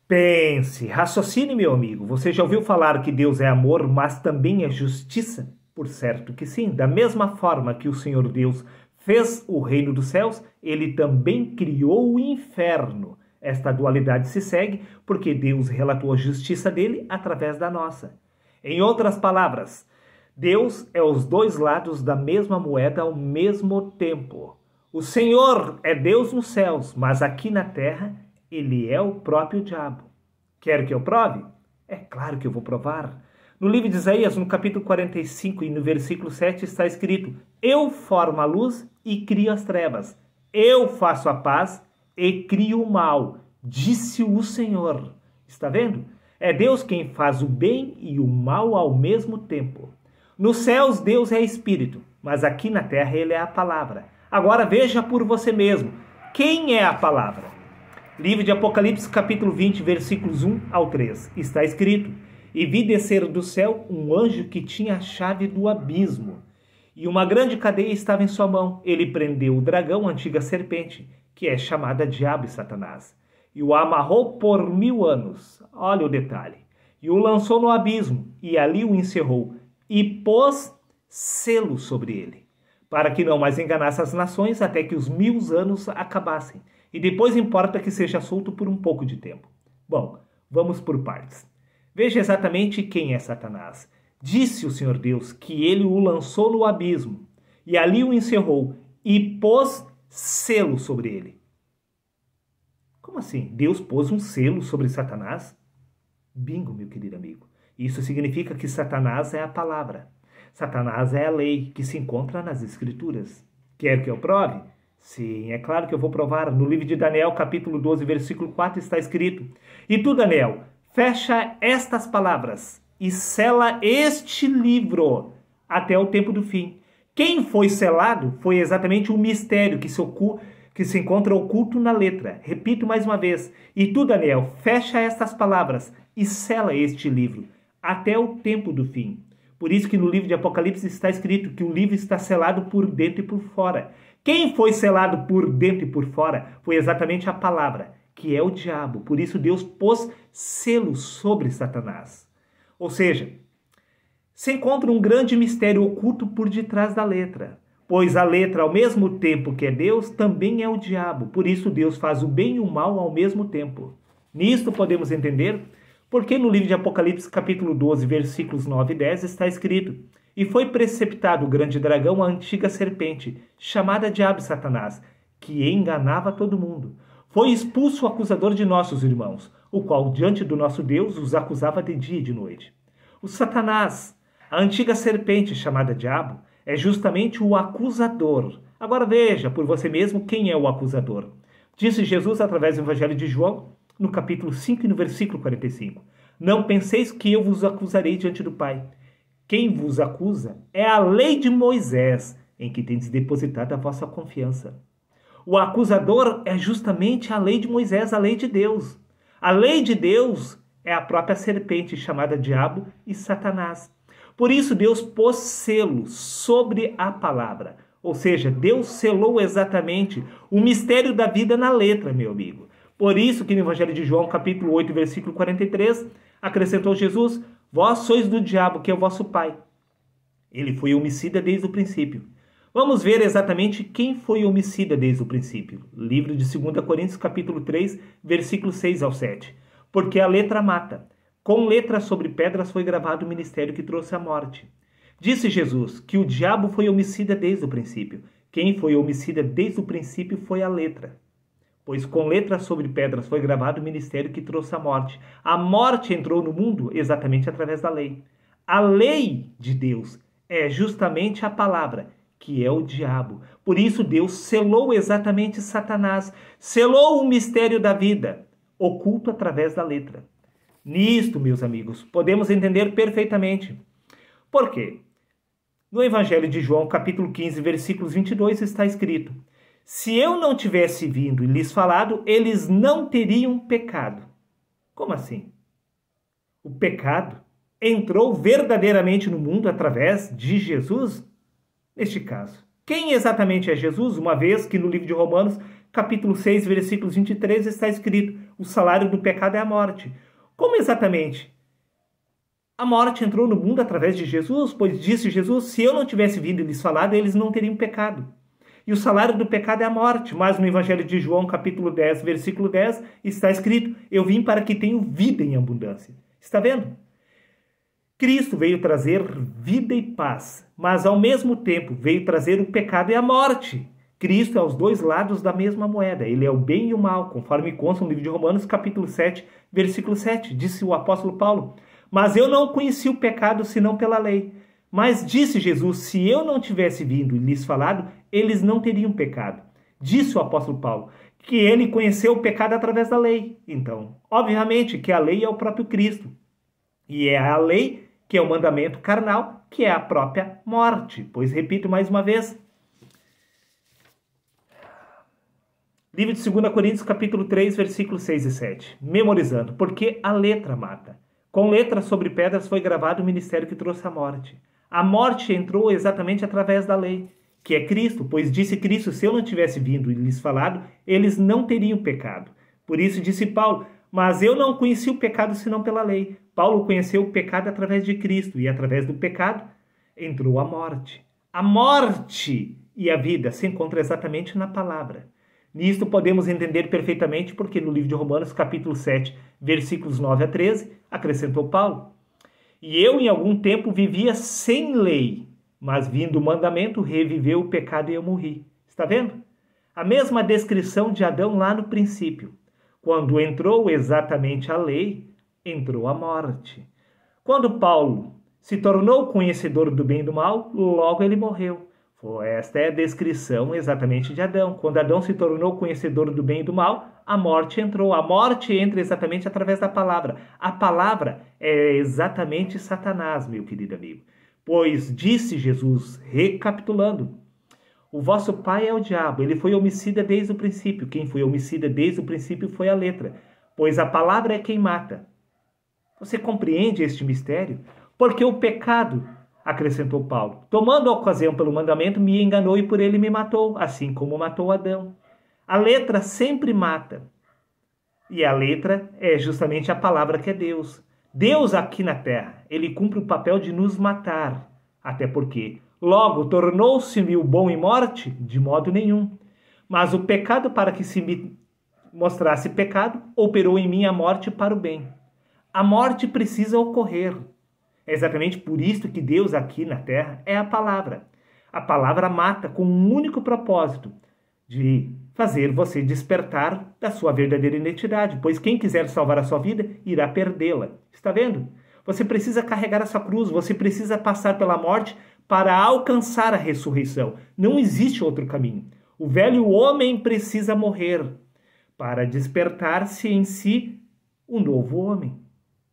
Pense, raciocine, meu amigo. Você já ouviu falar que Deus é amor, mas também é justiça? Por certo que sim. Da mesma forma que o Senhor Deus fez o reino dos céus, ele também criou o inferno. Esta dualidade se segue porque Deus relatou a justiça dele através da nossa. Em outras palavras, Deus é os dois lados da mesma moeda ao mesmo tempo. O Senhor é Deus nos céus, mas aqui na terra ele é o próprio diabo. Quer que eu prove? É claro que eu vou provar. No livro de Isaías, no capítulo 45 e no versículo 7 está escrito: Eu formo a luz e crio as trevas. Eu faço a paz e crio o mal, disse o Senhor. Está vendo? É Deus quem faz o bem e o mal ao mesmo tempo. Nos céus, Deus é espírito, mas aqui na terra ele é a palavra. Agora veja por você mesmo. Quem é a palavra? Livro de Apocalipse, capítulo 20, versículos 1 ao 3. Está escrito: E vi descer do céu um anjo que tinha a chave do abismo, e uma grande cadeia estava em sua mão. Ele prendeu o dragão, a antiga serpente, que é chamada Diabo e Satanás, e o amarrou por 1000 anos. Olha o detalhe. E o lançou no abismo, e ali o encerrou, e pôs selo sobre ele, para que não mais enganasse as nações até que os 1000 anos acabassem. E depois importa que seja solto por um pouco de tempo. Bom, vamos por partes. Veja exatamente quem é Satanás. Disse o Senhor Deus que ele o lançou no abismo, e ali o encerrou, e pôs selo sobre ele. Como assim? Deus pôs um selo sobre Satanás? Bingo, meu querido amigo. Isso significa que Satanás é a palavra. Satanás é a lei que se encontra nas Escrituras. Quer que eu prove? Sim, é claro que eu vou provar. No livro de Daniel, capítulo 12, versículo 4, está escrito: E tu, Daniel, fecha estas palavras e sela este livro até o tempo do fim. Quem foi selado foi exatamente o mistério que se encontra oculto na letra. Repito mais uma vez. E tu, Daniel, fecha estas palavras e sela este livro até o tempo do fim. Por isso que no livro de Apocalipse está escrito que o livro está selado por dentro e por fora. Quem foi selado por dentro e por fora foi exatamente a palavra, que é o diabo. Por isso Deus pôs selo sobre Satanás. Ou seja, se encontra um grande mistério oculto por detrás da letra. Pois a letra, ao mesmo tempo que é Deus, também é o diabo. Por isso Deus faz o bem e o mal ao mesmo tempo. Nisto podemos entender porque no livro de Apocalipse, capítulo 12, versículos 9 e 10, está escrito: E foi preceptado o grande dragão, a antiga serpente, chamada Diabo e Satanás, que enganava todo mundo. Foi expulso o acusador de nossos irmãos, o qual diante do nosso Deus os acusava de dia e de noite. O Satanás, a antiga serpente chamada Diabo, é justamente o acusador. Agora veja por você mesmo quem é o acusador. Disse Jesus através do Evangelho de João, no capítulo 5 e no versículo 45. Não penseis que eu vos acusarei diante do Pai. Quem vos acusa é a lei de Moisés, em que tendes depositado a vossa confiança. O acusador é justamente a lei de Moisés, a lei de Deus. A lei de Deus é a própria serpente chamada Diabo e Satanás. Por isso Deus pôs selo sobre a palavra. Ou seja, Deus selou exatamente o mistério da vida na letra, meu amigo. Por isso que no Evangelho de João, capítulo 8, versículo 43, acrescentou Jesus: Vós sois do diabo, que é o vosso pai. Ele foi homicida desde o princípio. Vamos ver exatamente quem foi homicida desde o princípio. Livro de 2 Coríntios, capítulo 3, versículo 6 ao 7. Porque a letra mata. Com letras sobre pedras foi gravado o ministério que trouxe a morte. Disse Jesus que o diabo foi homicida desde o princípio. Quem foi homicida desde o princípio foi a letra. Pois com letras sobre pedras foi gravado o ministério que trouxe a morte. A morte entrou no mundo exatamente através da lei. A lei de Deus é justamente a palavra, que é o diabo. Por isso Deus selou exatamente Satanás, selou o mistério da vida, oculto através da letra. Nisto, meus amigos, podemos entender perfeitamente. Por quê? No Evangelho de João, capítulo 15, versículos 22, está escrito: Se eu não tivesse vindo e lhes falado, eles não teriam pecado. Como assim? O pecado entrou verdadeiramente no mundo através de Jesus? Neste caso, quem exatamente é Jesus? Uma vez que no livro de Romanos, capítulo 6, versículos 23, está escrito: o salário do pecado é a morte. Como exatamente? A morte entrou no mundo através de Jesus, pois disse Jesus, se eu não tivesse vindo e lhes falado, eles não teriam pecado. E o salário do pecado é a morte. Mas no Evangelho de João, capítulo 10, versículo 10, está escrito, eu vim para que tenham vida em abundância. Está vendo? Cristo veio trazer vida e paz, mas ao mesmo tempo veio trazer o pecado e a morte. Cristo é os dois lados da mesma moeda. Ele é o bem e o mal, conforme consta no livro de Romanos, capítulo 7, versículo 7. Disse o apóstolo Paulo, mas eu não conheci o pecado senão pela lei. Mas disse Jesus, se eu não tivesse vindo e lhes falado, eles não teriam pecado. Disse o apóstolo Paulo, que ele conheceu o pecado através da lei. Então, obviamente que a lei é o próprio Cristo. E é a lei que é o mandamento carnal, que é a própria morte. Pois, repito mais uma vez, livro de 2 Coríntios, capítulo 3, versículos 6 e 7. Memorizando, porque a letra mata. Com letras sobre pedras foi gravado o ministério que trouxe a morte. A morte entrou exatamente através da lei, que é Cristo, pois disse Cristo, se eu não tivesse vindo e lhes falado, eles não teriam pecado. Por isso disse Paulo, mas eu não conheci o pecado senão pela lei. Paulo conheceu o pecado através de Cristo, e através do pecado entrou a morte. A morte e a vida se encontram exatamente na palavra. Nisto podemos entender perfeitamente porque no livro de Romanos, capítulo 7, versículos 9 a 13, acrescentou Paulo, e eu em algum tempo vivia sem lei, mas vindo o mandamento, reviveu o pecado e eu morri. Está vendo? A mesma descrição de Adão lá no princípio. Quando entrou exatamente a lei, entrou a morte. Quando Paulo se tornou conhecedor do bem e do mal, logo ele morreu. Esta é a descrição exatamente de Adão. Quando Adão se tornou conhecedor do bem e do mal, a morte entrou. A morte entra exatamente através da palavra. A palavra é exatamente Satanás, meu querido amigo. Pois disse Jesus, recapitulando, o vosso pai é o diabo, ele foi homicida desde o princípio. Quem foi homicida desde o princípio foi a letra, pois a palavra é quem mata. Você compreende este mistério? Porque o pecado, acrescentou Paulo, tomando a ocasião pelo mandamento, me enganou e por ele me matou, assim como matou Adão. A letra sempre mata. E a letra é justamente a palavra que é Deus. Deus aqui na terra, ele cumpre o papel de nos matar. Até porque, logo, tornou-se-me o bom em morte? De modo nenhum. Mas o pecado, para que se me mostrasse pecado, operou em mim a morte para o bem. A morte precisa ocorrer. É exatamente por isso que Deus aqui na terra é a palavra. A palavra mata com um único propósito, de fazer você despertar da sua verdadeira identidade, pois quem quiser salvar a sua vida, irá perdê-la. Está vendo? Você precisa carregar essa cruz, você precisa passar pela morte para alcançar a ressurreição. Não existe outro caminho. O velho homem precisa morrer para despertar-se em si um novo homem.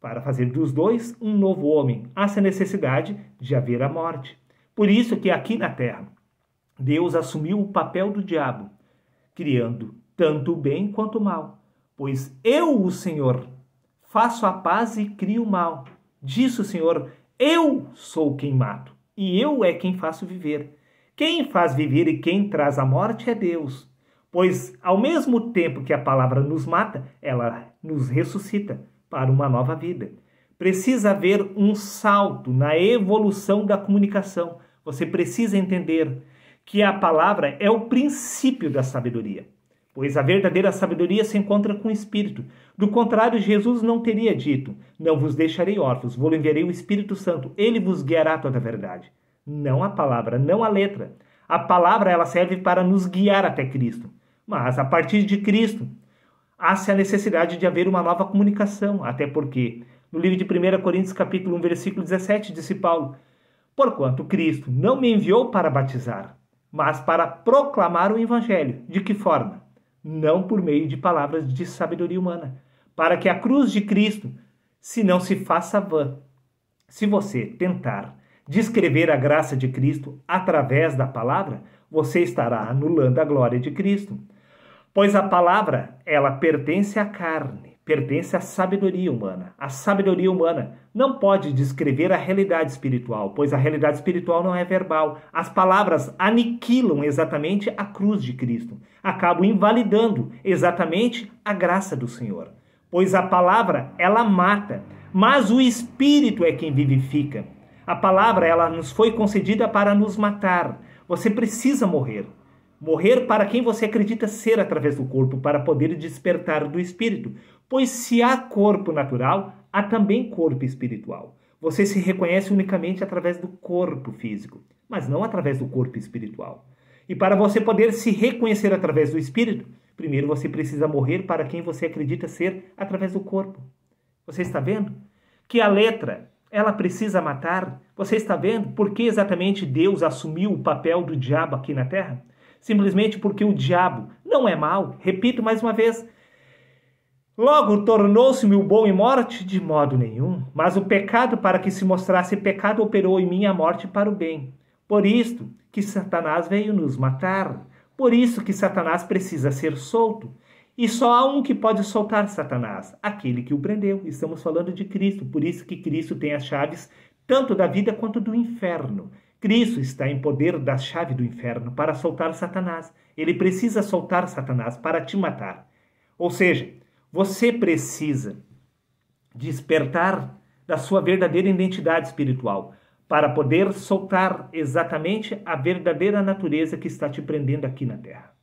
Para fazer dos dois um novo homem, há essa necessidade de haver a morte. Por isso que aqui na terra, Deus assumiu o papel do diabo, criando tanto o bem quanto o mal. Pois eu, o Senhor, faço a paz e crio o mal. Disse o Senhor, eu sou quem mato, e eu é quem faço viver. Quem faz viver e quem traz a morte é Deus. Pois, ao mesmo tempo que a palavra nos mata, ela nos ressuscita para uma nova vida. Precisa haver um salto na evolução da comunicação. Você precisa entender que a palavra é o princípio da sabedoria, pois a verdadeira sabedoria se encontra com o Espírito. Do contrário, Jesus não teria dito, não vos deixarei órfãos, vou enviarei o Espírito Santo, ele vos guiará a toda a verdade. Não a palavra, não a letra. A palavra ela serve para nos guiar até Cristo, mas a partir de Cristo, há-se a necessidade de haver uma nova comunicação, até porque, no livro de 1 Coríntios, capítulo 1, versículo 17, disse Paulo, porquanto Cristo não me enviou para batizar, mas para proclamar o Evangelho. De que forma? Não por meio de palavras de sabedoria humana, para que a cruz de Cristo, se não se faça vã. Se você tentar descrever a graça de Cristo através da palavra, você estará anulando a glória de Cristo. Pois a palavra, ela pertence à carne, pertence à sabedoria humana. A sabedoria humana não pode descrever a realidade espiritual, pois a realidade espiritual não é verbal. As palavras aniquilam exatamente a cruz de Cristo, acabam invalidando exatamente a graça do Senhor. Pois a palavra, ela mata, mas o Espírito é quem vivifica. A palavra, ela nos foi concedida para nos matar. Você precisa morrer. Morrer para quem você acredita ser através do corpo, para poder despertar do Espírito. Pois se há corpo natural, há também corpo espiritual. Você se reconhece unicamente através do corpo físico, mas não através do corpo espiritual. E para você poder se reconhecer através do Espírito, primeiro você precisa morrer para quem você acredita ser através do corpo. Você está vendo? Que a letra, ela precisa matar. Você está vendo por que exatamente Deus assumiu o papel do diabo aqui na terra? Simplesmente porque o diabo não é mau. Repito mais uma vez. Logo, tornou-se-me o bom em morte? De modo nenhum. Mas o pecado, para que se mostrasse pecado, operou em mim a morte para o bem. Por isto que Satanás veio nos matar. Por isso que Satanás precisa ser solto. E só há um que pode soltar Satanás, aquele que o prendeu. Estamos falando de Cristo. Por isso que Cristo tem as chaves tanto da vida quanto do inferno. Cristo está em poder da chave do inferno para soltar Satanás. Ele precisa soltar Satanás para te matar. Ou seja, você precisa despertar da sua verdadeira identidade espiritual para poder soltar exatamente a verdadeira natureza que está te prendendo aqui na terra.